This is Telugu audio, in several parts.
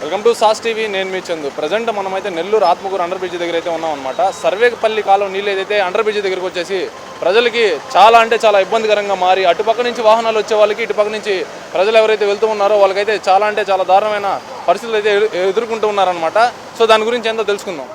Welcome to sauce TV. నేను మీ చందు. ప్రజెంట్ మనమైతే నెల్లూరు ఆత్మకూరు అండర్ బ్రిడ్జ్ దగ్గర అయితే ఉన్నాం అనమాట. సర్వేపల్లి కాలం నీళ్ళు ఏదైతే అండర్ బ్రిడ్జ్ దగ్గరకు వచ్చేసి ప్రజలకి చాలా అంటే చాలా ఇబ్బందికరంగా మారి అటుపక్క నుంచి వాహనాలు వచ్చే వాళ్ళకి ఇటుపక్క నుంచి ప్రజలు ఎవరైతే వెళ్తూ ఉన్నారో వాళ్ళకైతే చాలా అంటే చాలా దారుణమైన పరిస్థితులు అయితే ఎదుర్కొంటూ ఉన్నారనమాట. సో దాని గురించి ఎంతో తెలుసుకుందాం.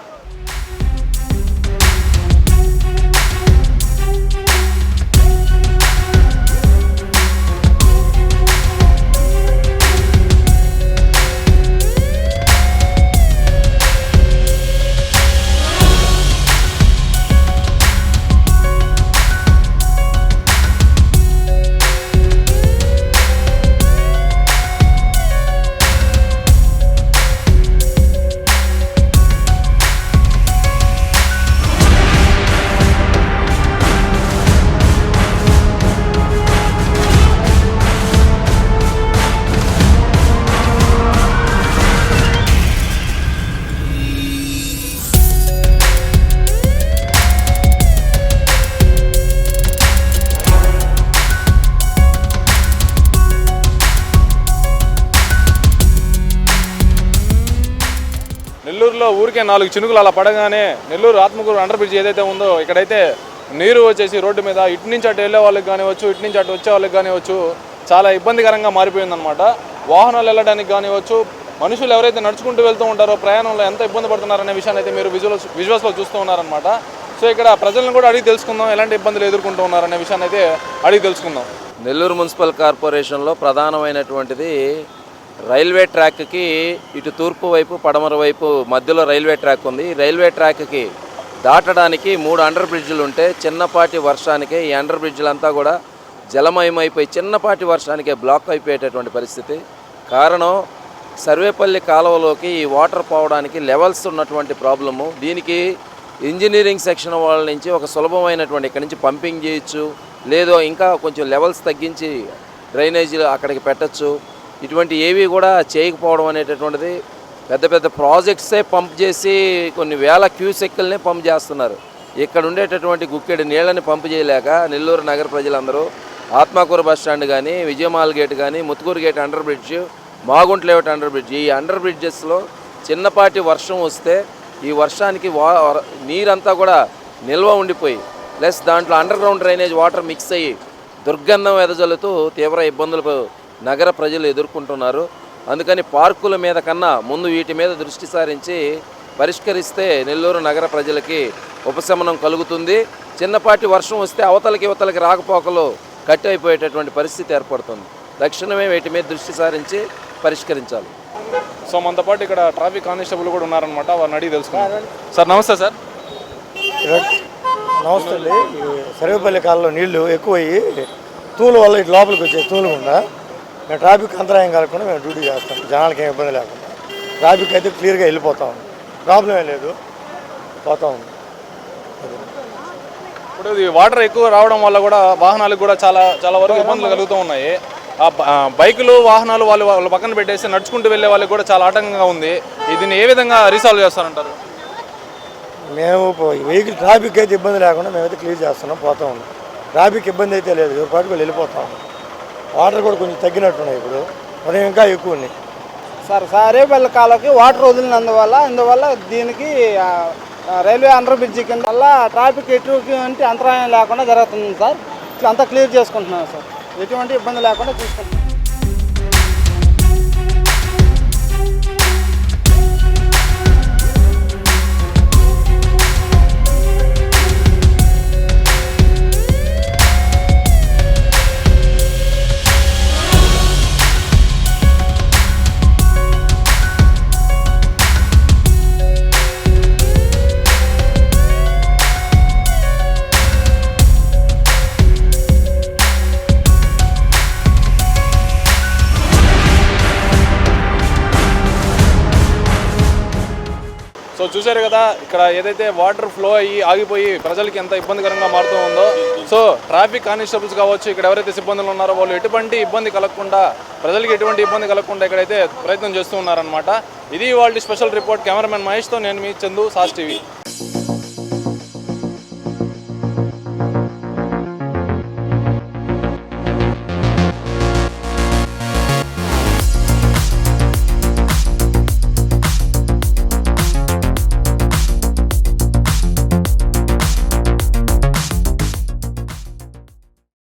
నెల్లూరులో ఊరికే 4 చినుకులు అలా పడగానే నెల్లూరు ఆత్మకూరు అండర్ బ్రిడ్జ్ ఏదైతే ఉందో ఇక్కడైతే నీరు వచ్చేసి రోడ్డు మీద ఇటు నుంచి అటు వెళ్ళే వాళ్ళకి కానివచ్చు, ఇటు నుంచి అటు వచ్చే వాళ్ళకి కానివచ్చు చాలా ఇబ్బందికరంగా మారిపోయిందనమాట. వాహనాలు వెళ్ళడానికి కానివచ్చు, మనుషులు ఎవరైతే నడుచుకుంటూ వెళ్తూ ఉంటారో ప్రయాణంలో ఎంత ఇబ్బంది పడుతున్నారనే విషయాన్ని అయితే మీరు విజువల్స్లో చూస్తూ ఉన్నారనమాట. సో ఇక్కడ ప్రజలను కూడా అడిగి తెలుసుకుందాం, ఎలాంటి ఇబ్బందులు ఎదుర్కొంటూ ఉన్నారనే విషయాన్ని అయితే అడిగి తెలుసుకుందాం. నెల్లూరు మున్సిపల్ కార్పొరేషన్లో ప్రధానమైనటువంటిది రైల్వే ట్రాక్కి ఇటు తూర్పు వైపు పడమర వైపు మధ్యలో రైల్వే ట్రాక్ ఉంది. రైల్వే ట్రాక్కి దాటడానికి 3 అండర్ బ్రిడ్జ్లు ఉంటే చిన్నపాటి వర్షానికే ఈ అండర్ బ్రిడ్జ్లంతా కూడా జలమయమైపోయి చిన్నపాటి వర్షానికే బ్లాక్ అయిపోయేటటువంటి పరిస్థితి. కారణం సర్వేపల్లి కాలువలోకి ఈ వాటర్ పోవడానికి లెవెల్స్ ఉన్నటువంటి ప్రాబ్లము. దీనికి ఇంజనీరింగ్ సెక్షన్ వాళ్ళ నుంచి ఒక సులభమైనటువంటి ఇక్కడి నుంచి పంపింగ్ చేయొచ్చు, లేదో ఇంకా కొంచెం లెవెల్స్ తగ్గించి డ్రైనేజీలు అక్కడికి పెట్టచ్చు. ఇటువంటి ఏవి కూడా చేయకపోవడం అనేటటువంటిది పెద్ద పెద్ద ప్రాజెక్ట్సే పంప్ చేసి కొన్ని వేల క్యూసెక్కుల్ని పంప్ చేస్తున్నారు. ఇక్కడ ఉండేటటువంటి గుక్కెడి నీళ్ళని పంప్ చేయలేక నెల్లూరు నగర ప్రజలందరూ ఆత్మకూరు బస్ స్టాండ్ కానీ, విజయమాల్ గేట్ కానీ, Muthukur gate under bridge, Magunta layout under bridge, ఈ అండర్ బ్రిడ్జెస్లో చిన్నపాటి వర్షం వస్తే ఈ వర్షానికి నీరంతా కూడా నిల్వ ఉండిపోయి ప్లస్ దాంట్లో under ground drainage water mix అయ్యి దుర్గంధం వెదజల్లుతూ తీవ్ర ఇబ్బందులు నగర ప్రజలు ఎదుర్కొంటున్నారు. అందుకని పార్కుల మీద కన్నా ముందు వీటి మీద దృష్టి సారించి పరిష్కరిస్తే నెల్లూరు నగర ప్రజలకి ఉపశమనం కలుగుతుంది. చిన్నపాటి వర్షం వస్తే అవతలకి రాకపోకలు కట్టి అయిపోయేటటువంటి పరిస్థితి ఏర్పడుతుంది. తక్షణమే వీటి మీద దృష్టి సారించి పరిష్కరించాలి. సో మనతో పాటు ఇక్కడ ట్రాఫిక్ కానిస్టేబుల్ కూడా ఉన్నారనమాట, వారిని అడిగి తెలుసుకున్నారు. సార్ నమస్తే. సార్ నమస్తే అండి. సర్వేపల్లి కాలంలో నీళ్లు ఎక్కువయ్యి తూలు వల్ల ఇటు లోపలికి వచ్చే తూలుకుండా మేము ట్రాఫిక్ అంతరాయం కలగకుండా మేము డ్యూటీ చేస్తాం. జనాలకి ఏం ఇబ్బంది లేకుండా ట్రాఫిక్ అయితే క్లియర్గా వెళ్ళిపోతా ఉంది, ప్రాబ్లం ఏం లేదు, పోతా ఉంది. ఇప్పుడు ఇది వాటర్ ఎక్కువ రావడం వల్ల కూడా వాహనాలకు కూడా చాలా వరకు ఇబ్బందులు కలుగుతూ ఉన్నాయి. బైకులు వాహనాలు వాళ్ళ పక్కన పెట్టేసి నడుచుకుంటూ వెళ్ళే వాళ్ళకి కూడా చాలా ఆటంకంగా ఉంది. దీన్ని ఏ విధంగా రీసాల్వ్ చేస్తారంటారు? మేము వెహికల్ ట్రాఫిక్ అయితే ఇబ్బంది లేకుండా మేమైతే క్లియర్ చేస్తున్నాం, పోతా ఉన్నాం. ట్రాఫిక్ ఇబ్బంది అయితే లేదు, ఎవరి పాటుకు వెళ్ళిపోతా ఉన్నాం. వాటర్ కూడా కొంచెం తగ్గినట్టున్నాయి, ఇప్పుడు ఉదయం ఇంకా ఎక్కువ ఉన్నాయి. సర్వేపల్లి కాలువకి వాటర్ వదిలినందువల్ల దీనికి రైల్వే అండర్ బ్రిడ్జి కింద వల్ల ట్రాఫిక్ ఎటువంటి అంతరాయం లేకుండా జరుగుతుంది సార్. అంతా క్లియర్ చేసుకుంటున్నాం సార్, ఎటువంటి ఇబ్బంది లేకుండా చూసుకుంటున్నాం. సో చూశారు కదా, ఇక్కడ ఏదైతే వాటర్ ఫ్లో అయ్యి ఆగిపోయి ప్రజలకి ఎంత ఇబ్బందికరంగా మారుతూ ఉందో. సో ట్రాఫిక్ కానిస్టేబుల్స్ కావచ్చు, ఇక్కడ ఎవరైతే సిబ్బందులు ఉన్నారో వాళ్ళు ఎటువంటి ఇబ్బంది కలగకుండా, ప్రజలకి ఎటువంటి ఇబ్బంది కలగకుండా ఇక్కడైతే ప్రయత్నం చేస్తూ ఉన్నారనమాట. ఇది వాళ్ళ స్పెషల్ రిపోర్ట్. కెమెరామెన్ మహేష్తో నేను మీ చందు, సాస్ టీవీ.